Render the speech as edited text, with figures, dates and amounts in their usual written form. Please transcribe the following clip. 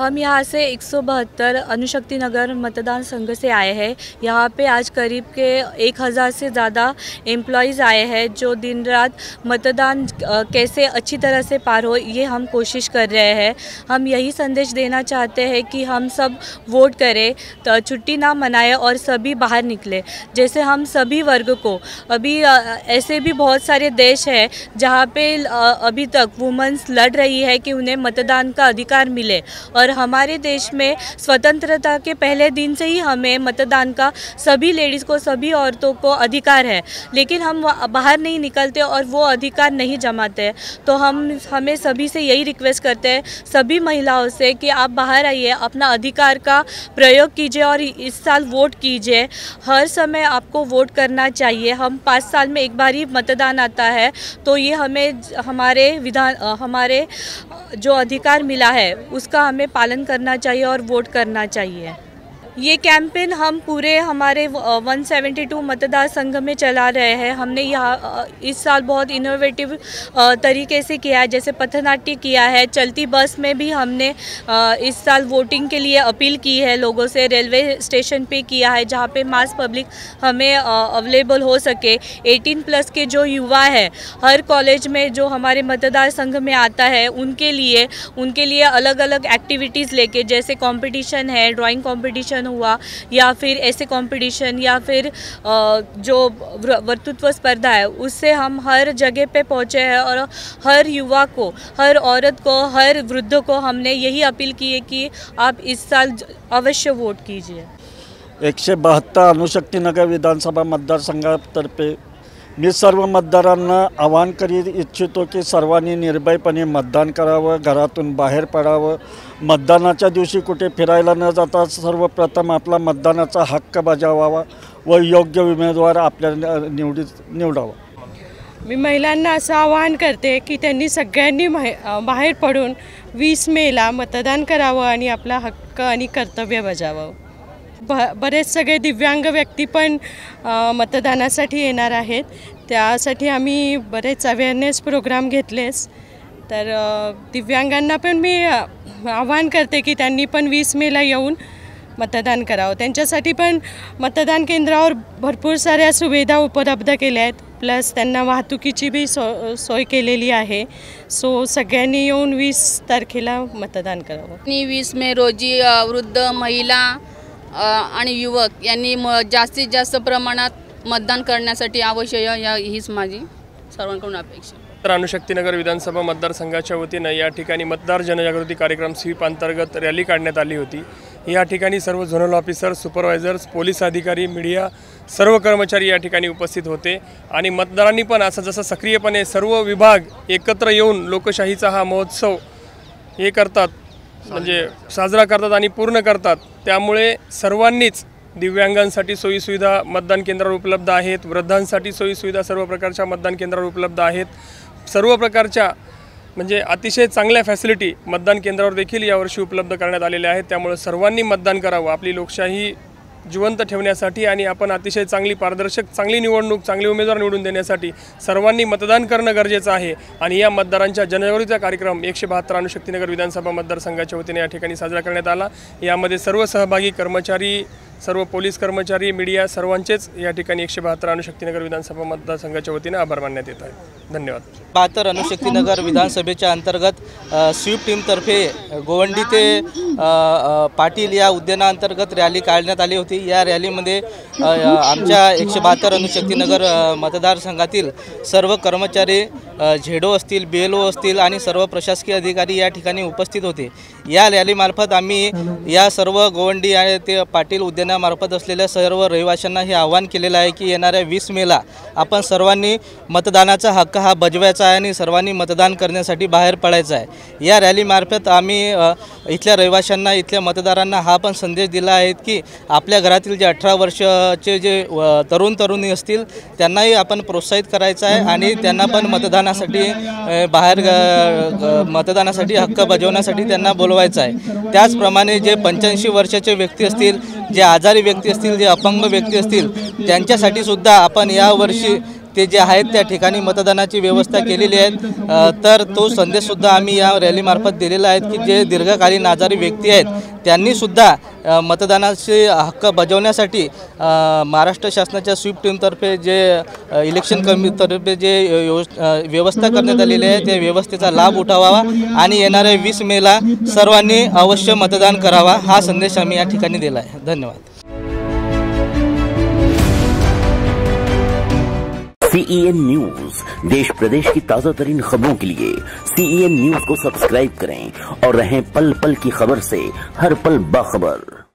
हम यहाँ से 172 अणुशक्ति नगर मतदान संघ से आए हैं। यहाँ पे आज करीब के 1000 से ज़्यादा एम्प्लॉयज़ आए हैं जो दिन रात मतदान कैसे अच्छी तरह से पार हो ये हम कोशिश कर रहे हैं। हम यही संदेश देना चाहते हैं कि हम सब वोट करें, तो छुट्टी ना मनाएं और सभी बाहर निकले। जैसे हम सभी वर्ग को अभी ऐसे भी बहुत सारे देश हैं जहाँ पे अभी तक वुमेन्स लड़ रही है कि उन्हें मतदान का अधिकार मिले, और हमारे देश में स्वतंत्रता के पहले दिन से ही हमें मतदान का सभी लेडीज़ को, सभी औरतों को अधिकार है, लेकिन हम बाहर नहीं निकलते और वो अधिकार नहीं जमाते हैं। तो हमें सभी से यही रिक्वेस्ट करते हैं, सभी महिलाओं से, कि आप बाहर आइए, अपना अधिकार का प्रयोग कीजिए और इस साल वोट कीजिए। हर समय आपको वोट करना चाहिए। हम 5 साल में एक बार ही मतदान आता है, तो ये हमें हमारे जो अधिकार मिला है उसका हमें पालन करना चाहिए और वोट करना चाहिए। ये कैंपेन हम पूरे हमारे 172 मतदार संघ में चला रहे हैं। हमने यहाँ इस साल बहुत इनोवेटिव तरीके से किया है, जैसे पथनाट्य किया है, चलती बस में भी हमने इस साल वोटिंग के लिए अपील की है लोगों से, रेलवे स्टेशन पे किया है जहाँ पे मास पब्लिक हमें अवेलेबल हो सके। 18+ के जो युवा है, हर कॉलेज में जो हमारे मतदार संघ में आता है उनके लिए अलग अलग एक्टिविटीज़ लेके, जैसे कंपटीशन है, ड्राइंग कंपटीशन हुआ, या फिर ऐसे कंपटीशन, या फिर जो वक्तृत्व स्पर्धा है, उससे हम हर जगह पे पहुँचे हैं और हर युवा को, हर औरत को, हर वृद्ध को हमने यही अपील की है कि आप इस साल अवश्य वोट कीजिए। 172 अणुशक्तीनगर विधानसभा मतदारसंघातर्फे मी सर्व मतदारांना आवाहन करीत इच्छितो की सर्वांनी निर्भयपणे मतदान करावं, घरातून बाहेर पडावं, मतदानाच्या दिवशी कुठे फिरायला न जाता सर्वप्रथम आपला मतदानाचा हक्क बजावावा व योग्य उमेदवार आपल्या निवडावा। मी महिलांना असं आवाहन करते की त्यांनी सगळ्यांनी बाहेर पडून 20 मेला मतदान करावं आणि आपला हक्क आणि कर्तव्य बजावावं। बरेच सगळे दिव्यांग व्यक्ती पण मतदानासाठी येणार आहेत, त्यासाठी आम्ही बरेच अवेअरनेस प्रोग्राम घेतलेस। तर दिव्यांगांना पण मी आवाहन करते की त्यांनी पण 20 मेला येऊन मतदान करावं। त्यांच्यासाठी पण मतदान केंद्रावर भरपूर साऱ्या सुविधा उपलब्ध केल्या आहेत, प्लस त्यांना वाहतुकीची बी सोय केलेली आहे। सो सगळ्यांनी येऊन 20 तारखेला मतदान करावं। 20 मे रोजी वृद्ध, महिला आणि युवक यांनी जास्तीत जास्त प्रमाणात मतदान करण्यासाठी आवश्यक हीच माझी सर्वांकडून अपेक्षा। तर अणुशक्तीनगर विधानसभा मतदारसंघाच्या वतीने या ठिकाणी मतदार जनजागृती कार्यक्रम स्वीप अंतर्गत रॅली काढण्यात आली होती। या ठिकाणी सर्व झोनल ऑफिसर, सुपरवायझर्स, पोलीस अधिकारी, मीडिया, सर्व कर्मचारी या ठिकाणी उपस्थित होते आणि मतदारांनी पण असं जसं सक्रियपणे सर्व विभाग एकत्र येऊन लोकशाहीचा हा महोत्सव हे करतात, म्हणजे साजरा करतात आणि पूर्ण करतात। त्यामुळे सर्वांनीच दिव्यांगांसाठी सोयीसुविधा मतदान केंद्रावर उपलब्ध आहेत, वृद्धांसाठी सोयीसुविधा सर्व प्रकारच्या मतदान केंद्रावर उपलब्ध आहेत। सर्व प्रकारच्या म्हणजे अतिशय चांगल्या फॅसिलिटी मतदान केंद्रावर देखील यावर्षी उपलब्ध करण्यात आलेल्या आहेत। त्यामुळे सर्वांनी मतदान करावं, आपली लोकशाही जिवंत ठेवण्यासाठी आणि आपण अतिशय चांगली पारदर्शक, चांगली निवडणूक, चांगले उमेदवार निवडून देण्यासाठी सर्वांनी मतदान करणं गरजेचं आहे। आणि या मतदारांच्या जनजागृतीचा कार्यक्रम 172 अणुशक्तीनगर विधानसभा मतदारसंघाच्या वतीने या ठिकाणी साजरा करण्यात आला। यामध्ये सर्व सहभागी कर्मचारी, सर्व पोलीस कर्मचारी, मीडिया सर्वांचेच या ठिकाणी 172 अणुशक्तीनगर विधानसभा मतदारसंघाच्या वतीने आभार मानण्यात येत आहे। धन्यवाद। 72 अणुशक्तीनगर विधानसभेच्या अंतर्गत स्वीप टीमतर्फे गोवंडी ते पाटील या उद्यानांतर्गत रॅली काढण्यात आली होती। या रॅलीमध्ये आमच्या 172 अणुशक्तीनगर मतदारसंघातील सर्व कर्मचारी, झेडो असतील, BLO असतील आणि सर्व प्रशासकीय अधिकारी या ठिकाणी उपस्थित होते। या रॅलीमार्फत आम्ही या सर्व गोवंडी आणि ते पाटील उद्यानामार्फत असलेल्या सर्व रहिवाशांना हे आवाहन केलेलं आहे की येणाऱ्या 20 मेला आपण सर्वांनी मतदानाचा हक्क हा बजवायचा आहे आणि सर्वांनी मतदान करण्यासाठी बाहेर पडायचं आहे। या रॅलीमार्फत आम्ही इथल्या रहिवाशांना, इथल्या मतदारांना हा पण संदेश दिला आहे की आपल्या घरातील जे 18 वर्षाचे जे तरुणी असतील त्यांनाही आपण प्रोत्साहित करायचं आहे आणि त्यांना पण मतदानासाठी बाहेर मतदानासाठी हक्क बजावण्यासाठी त्यांना बोलवायचं आहे। त्याचप्रमाणे जे 85 वर्षाचे व्यक्ती असतील, जे आजारी व्यक्ती असतील, जे अपंग व्यक्ती असतील, त्यांच्यासाठी सुद्धा आपण यावर्षी ते जे आहेत त्या ठिकाणी मतदानाची व्यवस्था केलेली आहे। तर तो संदेशसुद्धा आम्ही या रॅलीमार्फत दिलेला आहे की जे दीर्घकालीन आजारी व्यक्ती आहेत त्यांनीसुद्धा मतदानाचे हक्क बजावण्यासाठी महाराष्ट्र शासनाच्या स्वीप टीमतर्फे जे इलेक्शन कमिटीतर्फे जे व्यवस्था करण्यात आलेली आहे त्या व्यवस्थेचा लाभ उठवावा आणि येणाऱ्या 20 मेला सर्वांनी अवश्य मतदान करावा हा संदेश आम्ही या ठिकाणी दिला आहे। धन्यवाद। CEN न्यूज देश प्रदेश की ताज़ा तरीन खबरों के लिए CEN न्यूज को सब्सक्राइब करें और रहें पल पल की खबर से हर पल बाखबर।